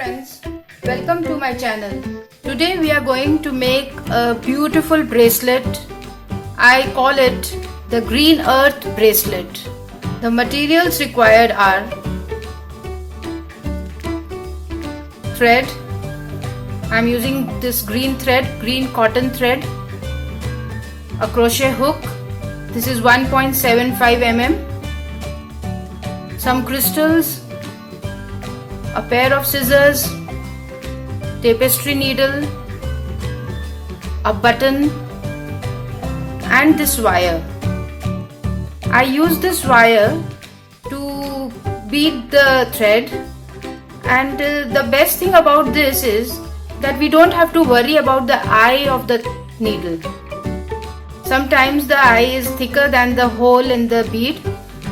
friends, welcome to my channel. Today we are going to make a beautiful bracelet. I call it the Green Earth bracelet. The materials required are thread. I'm using this green thread, green cotton thread, a crochet hook. This is 1.75 mm, some crystals, a pair of scissors, tapestry needle, a button and this wire. I use this wire to bead the thread, and the best thing about this is that we don't have to worry about the eye of the needle. Sometimes the eye is thicker than the hole in the bead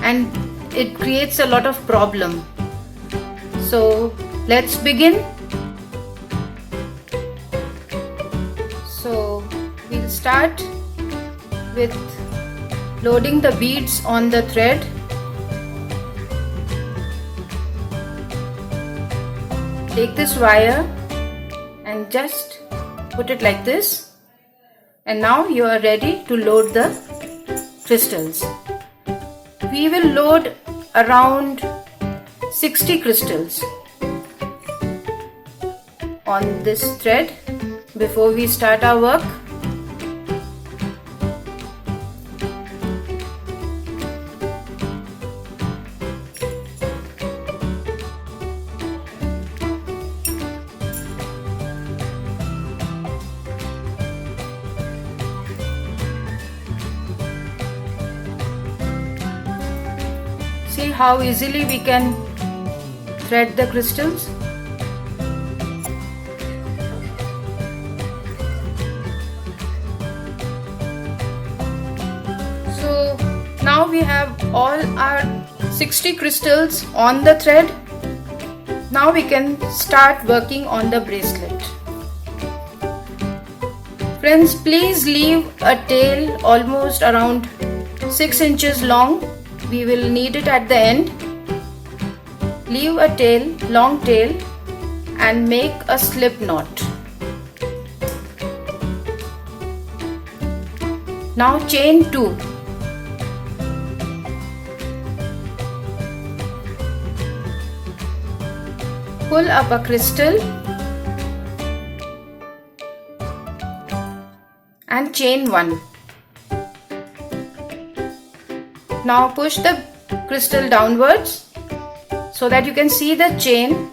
and it creates a lot of problem. So let's begin. So we'll start with loading the beads on the thread. Take this wire and just put it like this, and now you are ready to load the crystals. We will load around 60 crystals on this thread before we start our work. See how easily we can thread the crystals. So now we have all our 60 crystals on the thread. Now we can start working on the bracelet. Friends, please leave a tail almost around 6 inches long. We will need it at the end. Leave a tail, long tail, and make a slip knot. Now chain 2. Pull up a crystal and chain 1. Now push the crystal downwards so that you can see the chain,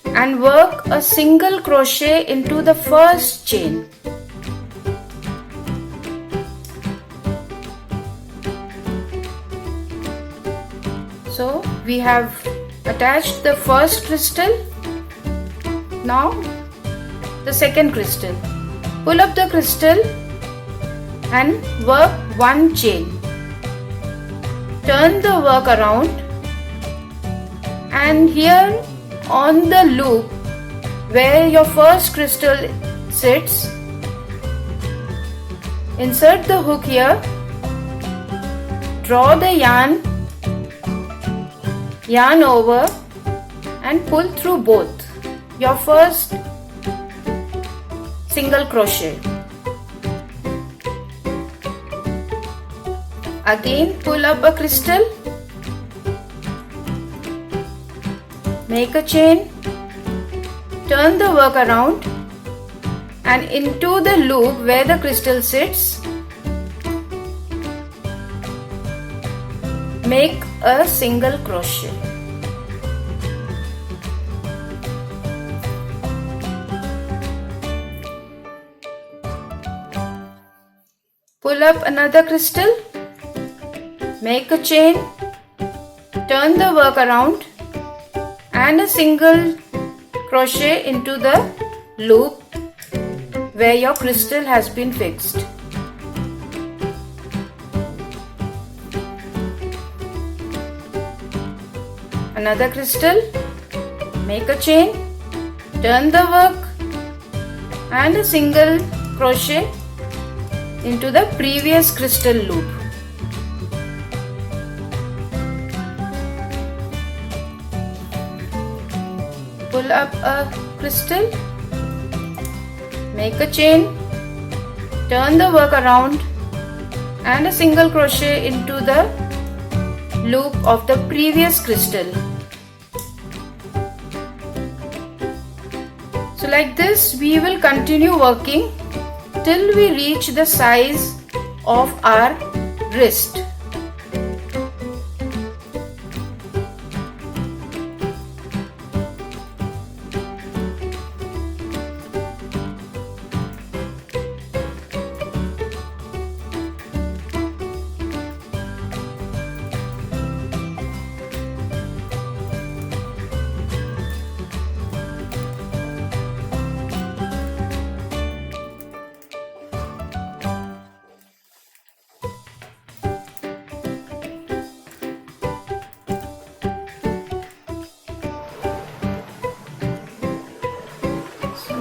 and work a single crochet into the first chain. So we have attached the first crystal. Now the second crystal. Pull up the crystal and work one chain. Turn the work around, and here on the loop where your first crystal sits, insert the hook here, draw the yarn over and pull through both your first single crochet. Again pull up a crystal, make a chain, turn the work around, and into the loop where the crystal sits, make a single crochet. Pull up another crystal, make a chain, turn the work around, and a single crochet into the loop where your crystal has been fixed. Another crystal, make a chain, turn the work, and a single crochet into the previous crystal loop. pull up a crystal, make a chain, turn the work around and a single crochet into the loop of the previous crystal. So like this we will continue working till we reach the size of our wrist.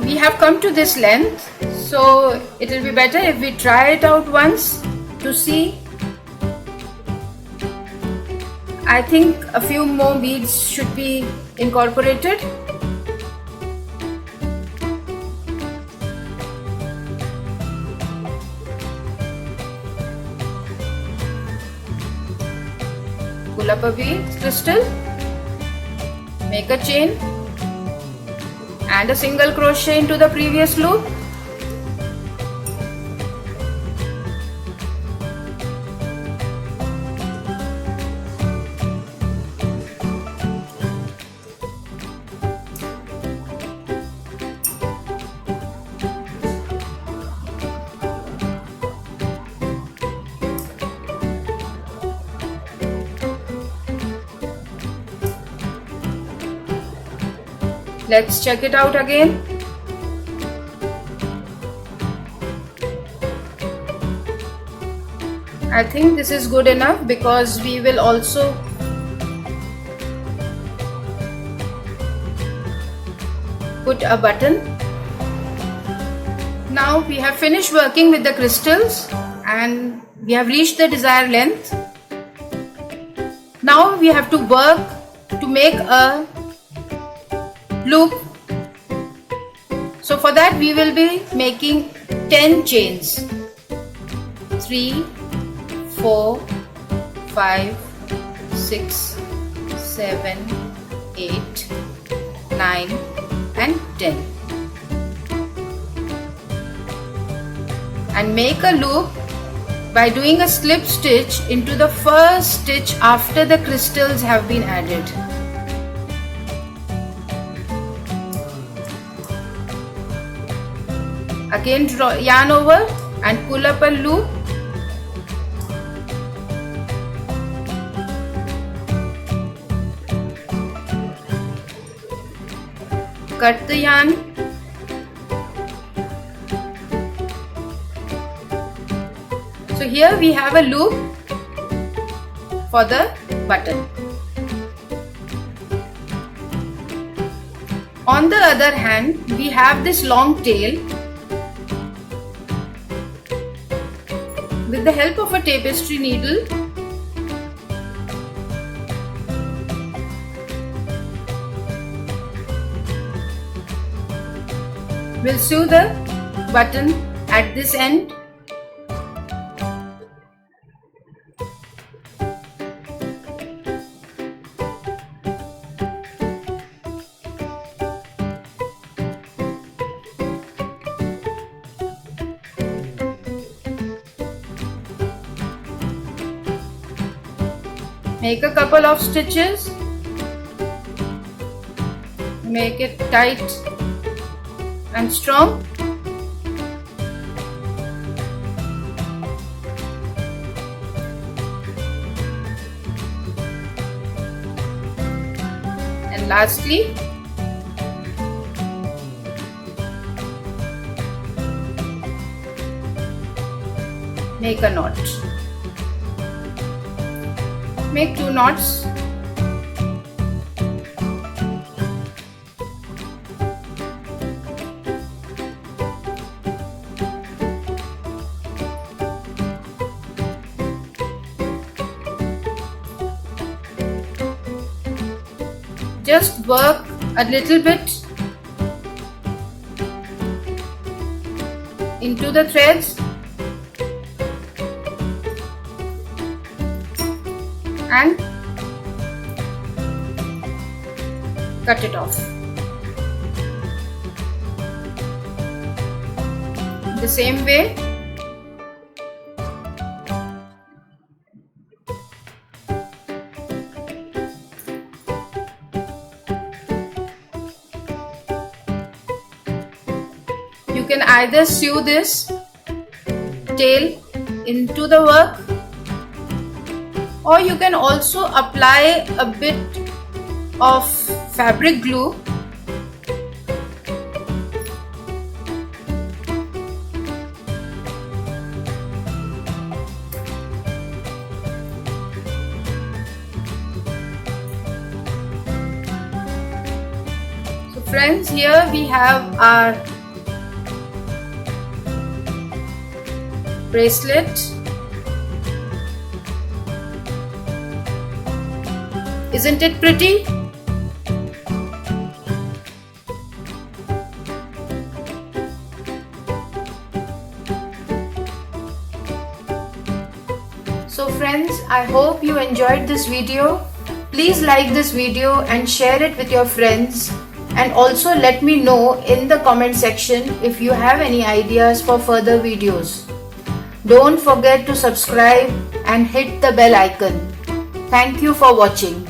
We have come to this length, so it will be better if we try it out once to see. I think a few more beads should be incorporated. Pull up a bead crystal, make a chain and a single crochet into the previous loop. Let's check it out again. I think this is good enough because we will also put a button. Now we have finished working with the crystals and we have reached the desired length. Now we have to work to make a loop. So for that we will be making 10 chains. 3, 4, 5, 6, 7, 8, 9 and 10. And make a loop by doing a slip stitch into the first stitch after the crystals have been added. Again draw yarn over and pull up a loop. Cut the yarn. So here we have a loop for the button. On the other hand, we have this long tail. With the help of a tapestry needle, we'll sew the button at this end. Make a couple of stitches, make it tight and strong. And lastly, make a knot. Make 2 knots. Just work a little bit into the threads and cut it off. The same way you can either sew this tail into the work, or you can also apply a bit of fabric glue So friends, here we have our bracelet. Isn't it pretty? So friends, I hope you enjoyed this video. Please like this video and share it with your friends, and also let me know in the comment section if you have any ideas for further videos. Don't forget to subscribe and hit the bell icon. Thank you for watching.